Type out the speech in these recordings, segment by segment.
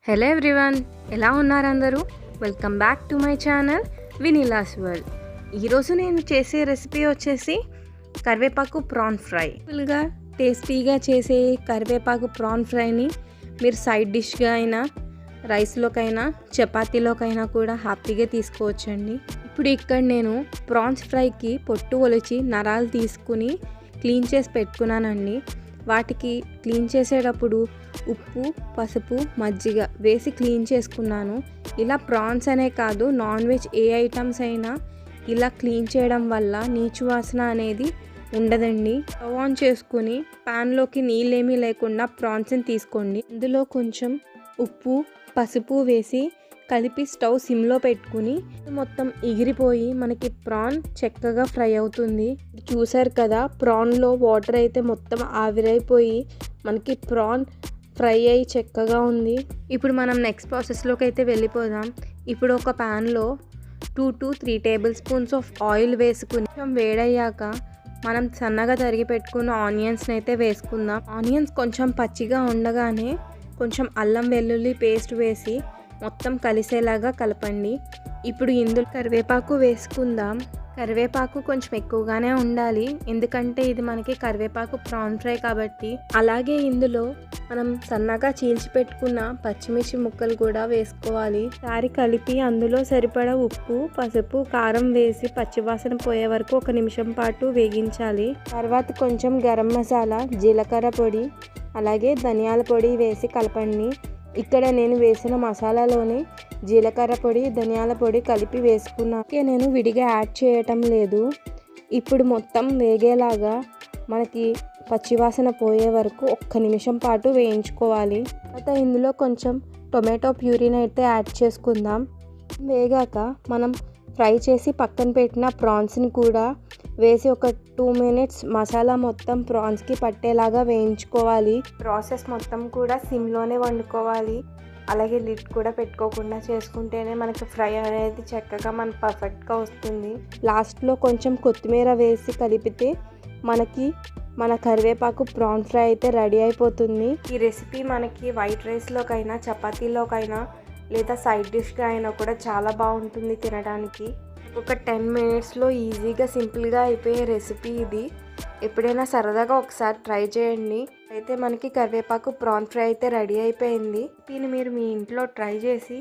Hello everyone, ఎలా ఉన్నారు అందరూ? Welcome back to my channel Vineela's world. ఈరోజు నేను చేసే రెసిపీ వచ్చేసి కరివేపాకు ప్రాన్ ఫ్రై. ఫుల్గా టేస్టీగా చేసే కరివేపాకు ప్రాన్ ఫ్రైని మీరు సైడ్ డిష్గా అయినా, రైస్లోకైనా, చపాతీలోకైనా కూడా హ్యాపీగా తీసుకోవచ్చండి. ఇప్పుడు ఇక్కడ నేను ప్రాన్స్ ఫ్రైకి పొట్టు ఒలిచి నరాలు తీసుకుని క్లీన్ చేసి పెట్టుకున్నానండి. వాటికి క్లీన్ చేసేటప్పుడు ఉప్పు, పసుపు, మజ్జిగ వేసి క్లీన్ చేసుకున్నాను. ఇలా ప్రాన్స్ అనే కాదు, నాన్ వెజ్ ఏ ఐటమ్స్ అయినా ఇలా క్లీన్ చేయడం వల్ల నీచు వాసన అనేది ఉండదండి. స్టవ్ ఆన్ చేసుకుని ప్యాన్లోకి నీళ్ళేమీ లేకుండా ప్రాన్స్ని తీసుకోండి. ఇందులో కొంచెం ఉప్పు, పసుపు వేసి కలిపి స్టవ్ సిమ్లో పెట్టుకుని మొత్తం ఎగిరిపోయి మనకి ప్రాన్ చక్కగా ఫ్రై అవుతుంది. చూసారు కదా, ప్రాన్లో వాటర్ అయితే మొత్తం ఆవిరైపోయి మనకి ప్రాన్ ఫ్రై అయ్యి చక్కగా ఉంది. ఇప్పుడు మనం నెక్స్ట్ ప్రాసెస్లోకి అయితే వెళ్ళిపోదాం. ఇప్పుడు ఒక ప్యాన్లో 2 to 3 table spoons of oil వేసుకుని కొంచెం వేడయ్యాక మనం సన్నగా తరిగి పెట్టుకున్న ఆనియన్స్ని అయితే వేసుకుందాం. ఆనియన్స్ కొంచెం పచ్చిగా ఉండగానే కొంచెం అల్లం వెల్లుల్లి పేస్ట్ వేసి మొత్తం కలిసేలాగా కలపండి. ఇప్పుడు ఇందులో కరివేపాకు వేసుకుందాం. కరివేపాకు కొంచెం ఎక్కువగానే ఉండాలి, ఎందుకంటే ఇది మనకి కరివేపాకు ప్రాన్ ఫ్రై కాబట్టి. అలాగే ఇందులో మనం సన్నగా చీల్చి పెట్టుకున్న పచ్చిమిర్చి ముక్కలు కూడా వేసుకోవాలి. సారి కలిపి అందులో సరిపడా ఉప్పు, పసుపు, కారం వేసి పచ్చివాసన పోయే వరకు 1 నిమిషం పాటు వేగించాలి. తర్వాత కొంచెం గరం మసాలా, జీలకర్ర పొడి, అలాగే ధనియాల పొడి వేసి కలపండి. ఇక్కడ నేను వేసిన మసాలాలోని జీలకర్ర పొడి, ధనియాల పొడి కలిపి వేసుకున్నాకే నేను విడిగా యాడ్ చేయటం లేదు. ఇప్పుడు మొత్తం వేగేలాగా మనకి పచ్చివాసన పోయే వరకు 1 నిమిషం పాటు వేయించుకోవాలి. తర్వాత ఇందులో కొంచెం టొమాటో ప్యూరీని అయితే యాడ్ చేసుకుందాం. వేగాక మనం ఫ్రై చేసి పక్కన పెట్టిన ప్రాన్స్ని కూడా వేసి ఒక 2 minutes మసాలా మొత్తం ప్రాన్స్కి పట్టేలాగా వేయించుకోవాలి. ప్రాసెస్ మొత్తం కూడా సిమ్లోనే వండుకోవాలి. అలాగే లిడ్ కూడా పెట్టుకోకుండా చేసుకుంటేనే మనకి ఫ్రై అనేది చక్కగా మనకు పర్ఫెక్ట్గా వస్తుంది. లాస్ట్లో కొంచెం కొత్తిమీర వేసి కలిపితే మనకి మన కరివేపాకు ప్రాన్ ఫ్రై అయితే రెడీ అయిపోతుంది. ఈ రెసిపీ మనకి వైట్ రైస్లోకైనా, చపాతీలోకైనా లేదా సైడ్ డిష్గా అయినా కూడా చాలా బాగుంటుంది తినడానికి. ఒక 10 minutesలో ఈజీగా సింపుల్గా అయిపోయే రెసిపీ ఇది. ఎప్పుడైనా సరదాగా ఒకసారి ట్రై చేయండి. అయితే మనకి కరివేపాకు ప్రాన్ ఫ్రై అయితే రెడీ అయిపోయింది. దీన్ని మీరు మీ ఇంట్లో ట్రై చేసి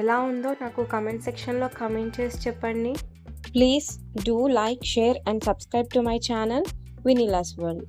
ఎలా ఉందో నాకు కమెంట్ సెక్షన్లో కమెంట్ చేసి చెప్పండి. Please do like, share and subscribe to my channel Vineela's world.